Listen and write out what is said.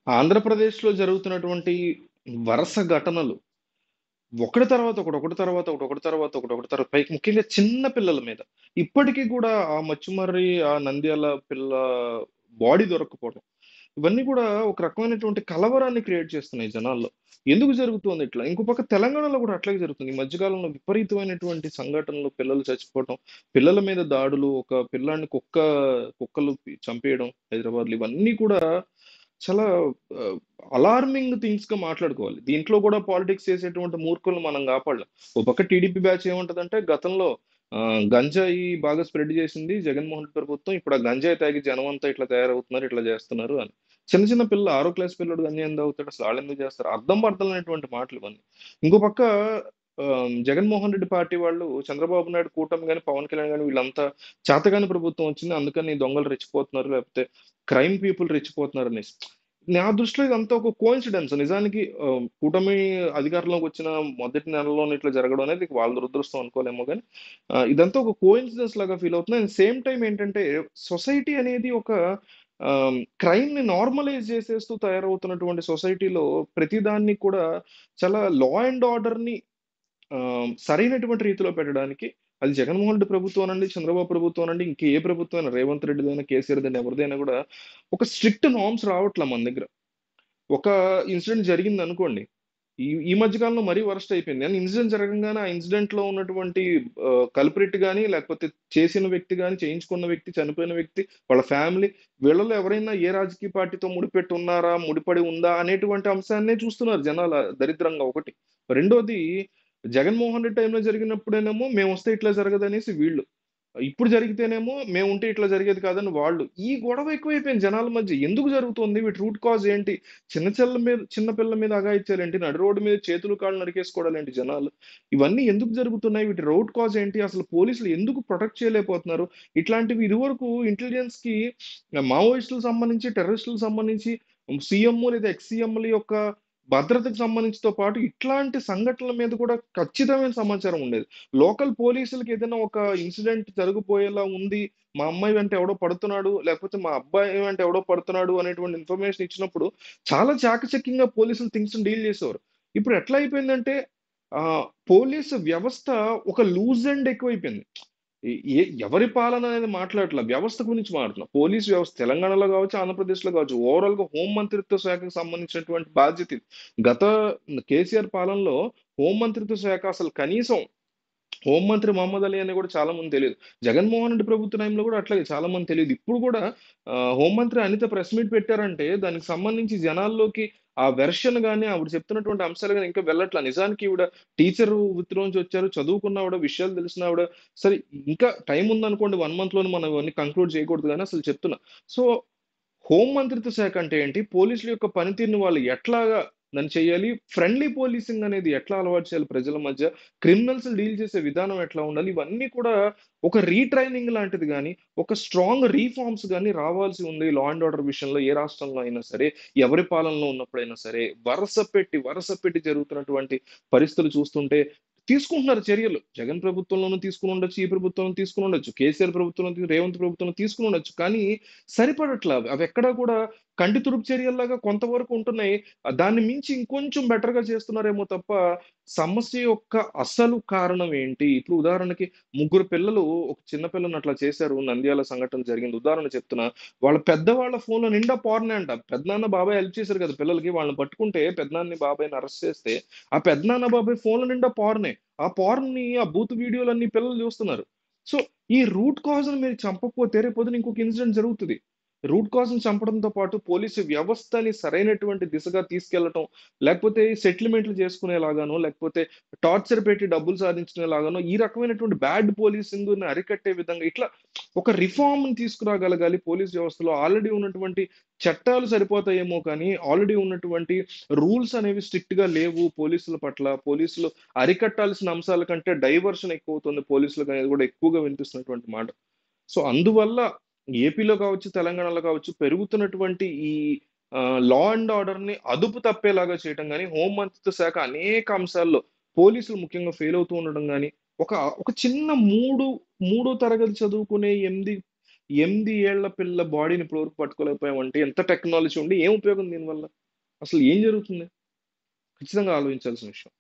ఆంధ్రప్రదేశ్‌లో జరుగుతున్నటువంటి వరుస ఘటనలు ఒకటి తర్వాత ఒకటి, ఒకటి తర్వాత ఒకటి, ఒకటి తర్వాత ఒకటి, ఒకటి తర్వాత పైకి ముఖ్యంగా చిన్న పిల్లల మీద. ఇప్పటికి కూడా ఆ మచ్చుమర్రి, ఆ నంద్యాల పిల్ల బాడీ దొరక్కపోవడం. ఇవన్నీ కూడా ఒక రకమైనటువంటి కలవరాన్ని క్రియేట్ చేస్తున్నాయి జనాల్లో. ఎందుకు జరుగుతోంది ఇట్లా? ఇంకో పక్క తెలంగాణలో కూడా అట్లాగే జరుగుతుంది. ఈ మధ్య కాలంలో విపరీతమైనటువంటి సంఘటనలు, పిల్లలు చచ్చిపోవటం, పిల్లల మీద దాడులు, ఒక పిల్లాడిని కుక్కలు చంపేయడం హైదరాబాద్‌లో ఇవన్నీ కూడా చాలా ఆహ్, అలార్మింగ్ థింగ్స్‌గా మాట్లాడుకోవాలి. దీంట్లో కూడా పాలిటిక్స్ చేసేటువంటి మూర్ఖులను మనం కాపాడలేం. ఓ పక్క టీడీపీ బ్యాచ్ ఏమంటదంటే గతంలో గంజాయి బాగా స్ప్రెడ్ చేసింది జగన్మోహన్ రెడ్డి ప్రభుత్వం. ఇప్పుడు ఆ గంజాయి తాగి జనమంతా ఇట్లా తయారవుతున్నారు, ఇట్లా చేస్తున్నారు అని. చిన్న చిన్న పిల్ల 6 క్లాస్ పిల్లోడు గంజాయి ఎందుకు తాగుతాడు? అసలు ఆళ్ళెందుకు చేస్తారు? అర్థం పర్థం లేనటువంటి మాటలు ఇవన్నీ. ఇంకో పక్క జగన్మోహన్ రెడ్డి పార్టీ వాళ్ళు చంద్రబాబు నాయుడు కూటమి గాని, పవన్ కళ్యాణ్ గాని వీళ్ళంతా చేతగాని ప్రభుత్వం వచ్చింది. అందుకని దొంగలు రెచ్చిపోతున్నారు. లేకపోతే క్రైమ్ పీపుల్ రెచ్చిపోతున్నారనేసి. నా దృష్టిలో ఇదంతా ఒక కోయిన్సిడెన్స్. నిజానికి కూటమి అధికారంలోకి వచ్చిన మొదటి నెలలోనే ఇట్లా జరగడం అనేది వాళ్ళ దురదృష్టం అనుకోలేమో గానీ, ఇదంతా ఒక కోయిన్సిడెన్స్ లాగా ఫీల్ అవుతుంది. అండ్ సేమ్ టైమ్ ఏంటంటే, సొసైటీ అనేది ఒక క్రైమ్‌ని నార్మలైజ్ చేసేస్తూ తయారవుతున్నటువంటి సొసైటీలో ప్రతిదాన్ని కూడా చాలా లా అండ్ ఆర్డర్‌ని సరైనటువంటి రీతిలో పెట్టడానికి అది జగన్మోహన్ రెడ్డి ప్రభుత్వం అనండి, చంద్రబాబు ప్రభుత్వం అనండి, ఇంక ఏ ప్రభుత్వం అయినా రేవంత్ రెడ్డిదైనా, కేసీఆర్‌దైనా ఎవరిదైనా కూడా ఒక స్ట్రిక్ట్ నార్మ్స్ రావట్ల మన దగ్గర. ఒక ఇన్సిడెంట్ జరిగిందనుకోండి. ఈ ఈ మధ్య కాలంలో మరీ వరస్ట్ అయిపోయింది. కానీ ఇన్సిడెంట్ జరగంగానే ఆ ఇన్సిడెంట్‌లో ఉన్నటువంటి కల్ప్రిట్ గాని, లేకపోతే చేసిన వ్యక్తి గాని, చేయించుకున్న వ్యక్తి, చనిపోయిన వ్యక్తి, వాళ్ళ ఫ్యామిలీ వీళ్ళలో ఎవరైనా ఏ రాజకీయ పార్టీతో ముడిపెట్టి ఉన్నారా? ముడిపడి ఉందా? అనేటువంటి అంశాన్నే చూస్తున్నారు జనాల దరిద్రంగా ఒకటి. రెండోది జగన్మోహన్ రెడ్డి టైంలో జరిగినప్పుడేనేమో మేమొస్తే ఇట్లా జరగదనేసి వీళ్ళు. ఇప్పుడు జరిగితేనేమో మేముంటే ఇట్లా జరిగేది కాదని వాళ్ళు. ఈ గొడవ ఎక్కువైపోయింది జనాల మధ్య. ఎందుకు జరుగుతోంది? వీటి రూట్ కాజ్ ఏంటి? చిన్న పిల్లల మీద అఘాయిత్యాలేంటి? నడి రోడ్డు మీద చేతులు, కాళ్ళు నరికేసుకోవడాలేంటి జనాలు? ఇవన్నీ ఎందుకు జరుగుతున్నాయి? వీటి రూట్ కాజ్ ఏంటి? అసలు పోలీసులు ఎందుకు ప్రొటెక్ట్ చేయలేకపోతున్నారు? ఇట్లాంటివి ఇదివరకు ఇంటెలిజెన్స్‌కి మావోయిస్టులకు సంబంధించి, టెర్రరిస్టులకు సంబంధించి సీఎం లేదా ఎక్స్ సీఎంల యొక్క భద్రతకు సంబంధించితో పాటు ఇట్లాంటి సంఘటనల మీద కూడా ఖచ్చితమైన సమాచారం ఉండేది. లోకల్ పోలీసులకి ఏదైనా ఒక ఇన్సిడెంట్ జరగబోయేలా ఉంది. మా అమ్మాయి వెంట ఎవడో పడుతున్నాడు, లేకపోతే మా అబ్బాయి వెంట ఎవడో పడుతున్నాడు అనేటువంటి ఇన్ఫర్మేషన్ ఇచ్చినప్పుడు చాలా చాకచక్యంగా పోలీసులు థింగ్స్‌ని డీల్ చేసేవారు. ఇప్పుడు ఎట్లా అయిపోయిందంటే పోలీసు వ్యవస్థ ఒక లూజ్ ఎండ్ ఎక్కువైపోయింది. ఎ ఎ ఎవరి పాలన అనేది మాట్లాడట్ల. వ్యవస్థ గురించి మాట్లాడుతున్నాం. పోలీస్ వ్యవస్థ తెలంగాణలో గావచ్చు, ఆంధ్రప్రదేశ్‌లో గావచ్చు. ఓవరాల్‌గా హోం మంత్రిత్వ శాఖకు సంబంధించినటువంటి బాధ్యత ఇది. గత కేసీఆర్ పాలనలో హోం మంత్రిత్వ శాఖ అసలు కనీసం హోంమంత్రి మహమ్మద్ అలీ అని కూడా చాలా మంది తెలీదు. జగన్మోహన్ రెడ్డి ప్రభుత్వ టైంలో కూడా అట్లాగే చాలా మంది తెలీదు. ఇప్పుడు కూడా హోంమంత్రి అనిత ప్రెస్ మీట్ పెట్టారంటే దానికి సంబంధించి జనాల్లోకి ఆ వెర్షన్ గాని, ఆవిడ చెప్తున్నటువంటి అంశాలు గాని ఇంకా వెళ్ళట్ల. నిజానికి ఈవిడ టీచరు వృత్తిలోంచి వచ్చారు. చదువుకున్న ఆవిడ, విషయాలు తెలిసిన ఆవిడ. సరే ఇంకా టైం ఉందనుకోండి 1 మంత్‌లోనే మనం ఇవన్నీ కంక్లూడ్ చేయకూడదు గానీ అసలు చెప్తున్నా. సో హోం మంత్రిత్వ శాఖ అంటే ఏంటి? పోలీసుల యొక్క పనితీరుని వాళ్ళు ఎట్లాగా దాన్ని చేయాలి? ఫ్రెండ్లీ పోలీసింగ్ అనేది ఎట్లా అలవాటు చేయాలి ప్రజల మధ్య? క్రిమినల్స్‌ని డీల్ చేసే విధానం ఎట్లా ఉండాలి? ఇవన్నీ కూడా ఒక రీట్రైనింగ్ లాంటిది గాని, ఒక స్ట్రాంగ్ రిఫార్మ్స్ గాని రావాల్సి ఉంది లా అండ్ ఆర్డర్ విషయంలో ఏ రాష్ట్రంలో అయినా సరే, ఎవరి పాలనలో ఉన్నప్పుడైనా సరే. వరుస పెట్టి జరుగుతున్నటువంటి పరిస్థితులు చూస్తుంటే తీసుకుంటున్నారు చర్యలు. జగన్ ప్రభుత్వంలోనూ తీసుకొనుండొచ్చు, ఈ ప్రభుత్వంలో తీసుకొనుండొచ్చు. కేసీఆర్ ప్రభుత్వంలో, రేవంత్ ప్రభుత్వంలో తీసుకొనుండొచ్చు. కానీ సరిపడట్ల. అవెక్కడా కూడా కంటి తుడుపు చర్యల్లాగా కొంతవరకు ఉంటున్నాయి. దాన్ని మించి ఇంకొంచెం బెటర్‌గా చేస్తున్నారేమో తప్ప, సమస్య యొక్క అసలు కారణం ఏంటి? ఇప్పుడు ఉదాహరణకి ముగ్గురు పిల్లలు ఒక చిన్న పిల్లని అట్లా చేశారు. నంద్యాల సంఘటన జరిగింది. ఉదాహరణ చెప్తున్నా. వాళ్ళ పెద్దవాళ్ళ ఫోన్‌లో నిండా పోర్నే అంట. పెదనాన్న, బాబాయ్ హెల్ప్ చేశారు కదా పిల్లలకి. వాళ్ళని పట్టుకుంటే పెదనాన్ని, బాబాయిని అరెస్ట్ చేస్తే, ఆ పెదనాన్న, బాబాయ్ ఫోన్‌లో నిండా పోర్నే. ఆ పోర్న్‌ని, ఆ బూత్ వీడియోలన్నీ పిల్లలు చూస్తున్నారు. సో, ఈ రూట్ కాజ్‌ని మీరు చంపకపోతే రేపొద్దున ఇంకొక ఇన్సిడెంట్ జరుగుతది. రూట్ కాజ్‌ని చంపడంతో పాటు పోలీసు వ్యవస్థని సరైనటువంటి దిశగా తీసుకెళ్లటం, లేకపోతే సెటిల్‌మెంట్‌లు చేసుకునేలాగానో, లేకపోతే టార్చర్ పెట్టి డబ్బులు సాధించుకునేలాగానో, ఈ రకమైనటువంటి బ్యాడ్ పోలీసింగ్‌ని అరికట్టే విధంగా ఇట్లా ఒక రిఫార్మ్‌ని తీసుకురాగలగాలి పోలీస్ వ్యవస్థలో. ఆల్రెడీ ఉన్నటువంటి చట్టాలు సరిపోతాయేమో కానీ, ఆల్రెడీ ఉన్నటువంటి రూల్స్ అనేవి స్ట్రిక్ట్‌గా లేవు పోలీసుల పట్ల. పోలీసులు అరికట్టాల్సిన అంశాల కంటే డైవర్షన్ ఎక్కువవుతుంది పోలీసులకనేది కూడా ఎక్కువగా వినిపిస్తున్నటువంటి మాట. సో, అందువల్ల ఏపీలో కావచ్చు, తెలంగాణలో కావచ్చు పెరుగుతున్నటువంటి ఈ లా అండ్ ఆర్డర్‌ని అదుపు తప్పేలాగా చేయటం గాని, హోం మంత్రిత్వ శాఖ అనేక అంశాల్లో పోలీసులు ముఖ్యంగా ఫెయిల్ అవుతూ ఉండడం గాని, ఒక ఒక చిన్న మూడో తరగతి చదువుకునే 8 ఏళ్ల పిల్ల బాడీని ఇప్పటివరకు పట్టుకోలేకపోయామంటే ఎంత టెక్నాలజీ ఉండి ఏం ఉపయోగం దీనివల్ల? అసలు ఏం జరుగుతుంది? ఖచ్చితంగా ఆలోచించాల్సిన విషయం.